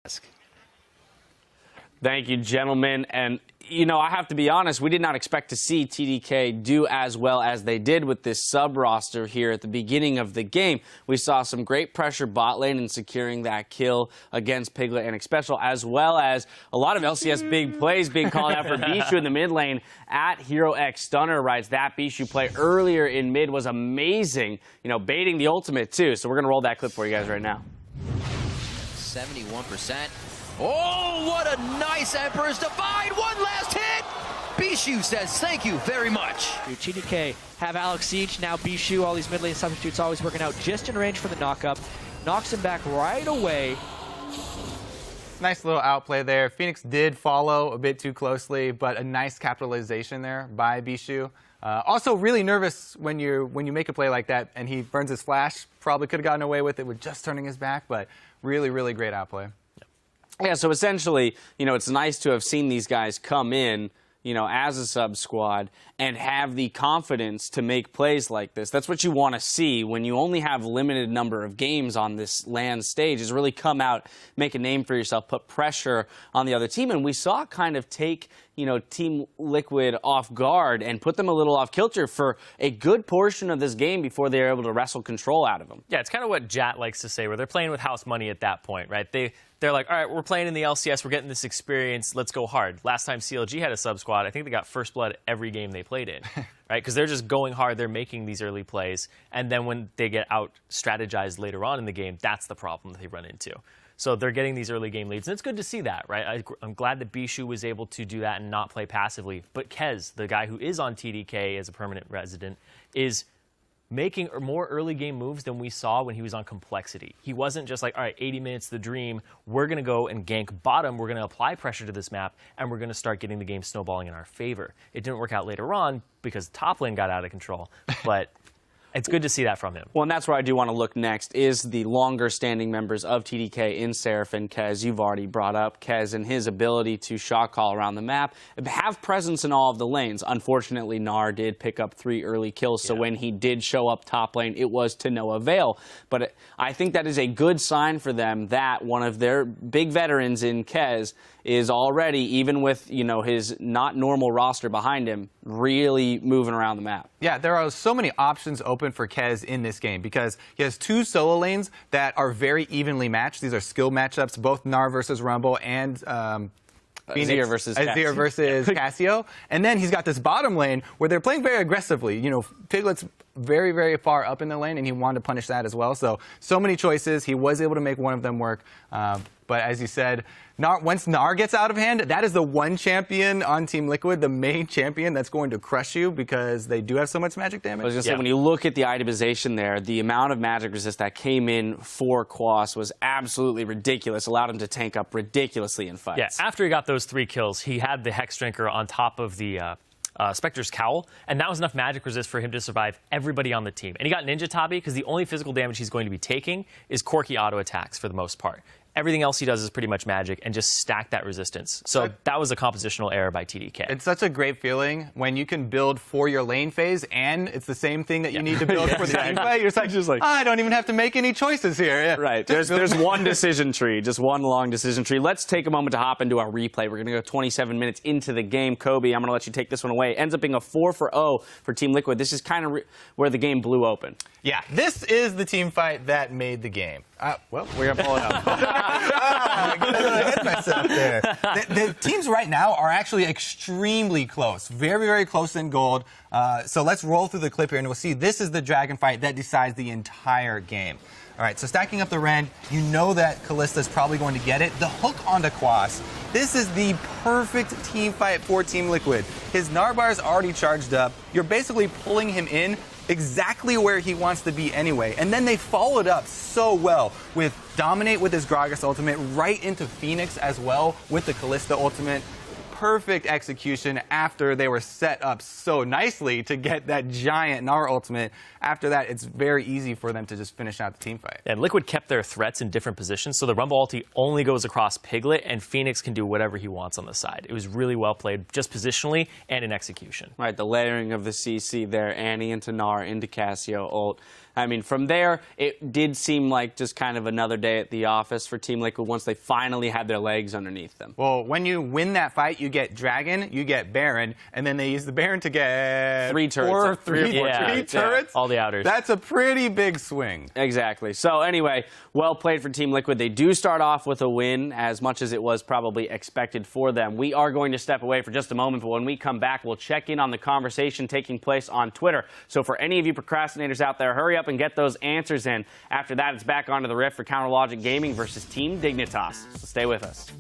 ask. Thank you, gentlemen. And, you know, I have to be honest, we did not expect to see TDK do as well as they did with this sub-roster here at the beginning of the game. We saw some great pressure bot lane in securing that kill against Piglet and Xpecial, as well as a lot of LCS big plays being called out for Bishu in the mid lane at Hero X. Stunner writes that Bishu play earlier in mid was amazing, you know, baiting the ultimate too. So we're going to roll that clip for you guys right now. 71%. Oh, what a nice Emperor's Divide! One last hit! Bishu says thank you very much. TDK have Alex Siege, now Bishu, all these mid lane substitutes always working out just in range for the knock-up. Knocks him back right away. Nice little outplay there. Phoenix did follow a bit too closely, but a nice capitalization there by Bishu. Also really nervous when you make a play like that and he burns his flash. Probably could have gotten away with it with just turning his back, but really, really great outplay. Yeah, so essentially, you know, it's nice to have seen these guys come in, you know, as a sub squad and have the confidence to make plays like this. That's what you want to see when you only have limited number of games on this LAN stage, is really come out, make a name for yourself, put pressure on the other team. And we saw it kind of take, you know, Team Liquid off guard and put them a little off kilter for a good portion of this game before they were able to wrestle control out of them. Yeah, it's kind of what Jat likes to say, where they're playing with house money at that point, right? They're like, all right, we're playing in the LCS, we're getting this experience, let's go hard. Last time CLG had a sub squad, I think they got first blood every game they played in, right? Because they're just going hard, they're making these early plays, and then when they get out strategized later on in the game, that's the problem that they run into. So they're getting these early game leads, and it's good to see that, right? I'm glad that Bishu was able to do that and not play passively. But Kez, the guy who is on TDK as a permanent resident, is making more early game moves than we saw when he was on Complexity. He wasn't just like, all right, 80 minutes the dream, we're going to go and gank bottom, we're going to apply pressure to this map, and we're going to start getting the game snowballing in our favor. It didn't work out later on because top lane got out of control, but it's good to see that from him. Well, and that's where I do want to look next, is the longer-standing members of TDK in Seraph and Kez. You've already brought up Kez and his ability to shot call around the map, have presence in all of the lanes. Unfortunately, Gnar did pick up 3 early kills, so when he did show up top lane, it was to no avail. But I think that is a good sign for them that one of their big veterans in Kez is already, even with, you know, his not normal roster behind him, really moving around the map. Yeah, there are so many options open for Kez in this game because he has 2 solo lanes that are very evenly matched. These are skill matchups, both Gnar versus Rumble and Azir versus Cassio. And then he's got this bottom lane where they're playing very aggressively. You know, Piglet's very, very far up in the lane, and he wanted to punish that as well. So many choices. He was able to make one of them work. But as you said, once Gnar gets out of hand, that is the one champion on Team Liquid, the main champion that's going to crush you because they do have so much magic damage. I was going to say, when you look at the itemization there, the amount of magic resist that came in for Quas was absolutely ridiculous, allowed him to tank up ridiculously in fights. Yeah, after he got those 3 kills, he had the Hex Drinker on top of the Spectre's Cowl, and that was enough magic resist for him to survive everybody on the team. And he got Ninja Tabi because the only physical damage he's going to be taking is quirky auto attacks for the most part. Everything else he does is pretty much magic and just stack that resistance. So that was a compositional error by TDK. It's such a great feeling when you can build for your lane phase and it's the same thing that you need to build for the team fight. You're just like, I don't even have to make any choices here. Yeah. Right. There's one decision tree, just one long decision tree. Let's take a moment to hop into our replay. We're going to go 27 minutes into the game. Kobe, I'm going to let you take this one away. It ends up being a 4-0 for Team Liquid. This is kind of where the game blew open. Yeah, this is the team fight that made the game. Well, we're going to pull it up. I hit myself there. The teams right now are actually extremely close. Very, very close in gold. So let's roll through the clip here, and we'll see this is the dragon fight that decides the entire game. All right, so stacking up the Rend, you know that Kallista's probably going to get it. The hook onto Quas. This is the perfect team fight for Team Liquid. His Gnar bar is already charged up. You're basically pulling him in exactly where he wants to be anyway. And then they followed up so well with Dominate with his Gragas ultimate, right into Phoenix as well with the Kallista ultimate. Perfect execution after they were set up so nicely to get that giant Gnar ultimate. After that, it's very easy for them to just finish out the team fight. And Liquid kept their threats in different positions, so the Rumble ulti only goes across Piglet, and Phoenix can do whatever he wants on the side. It was really well played, just positionally and in execution. Right, the layering of the CC there, Annie into Gnar, into Cassio ult. I mean, from there, it did seem like just kind of another day at the office for Team Liquid once they finally had their legs underneath them. Well, when you win that fight, you get Dragon, you get Baron, and then they use the Baron to get Three turrets. three turrets. Yeah. All the outers. That's a pretty big swing. Exactly. So anyway, well played for Team Liquid. They do start off with a win, as much as it was probably expected for them. We are going to step away for just a moment, but when we come back, we'll check in on the conversation taking place on Twitter. So for any of you procrastinators out there, hurry up and get those answers in. After that, it's back onto the Rift for Counter Logic Gaming versus Team Dignitas. So stay with us.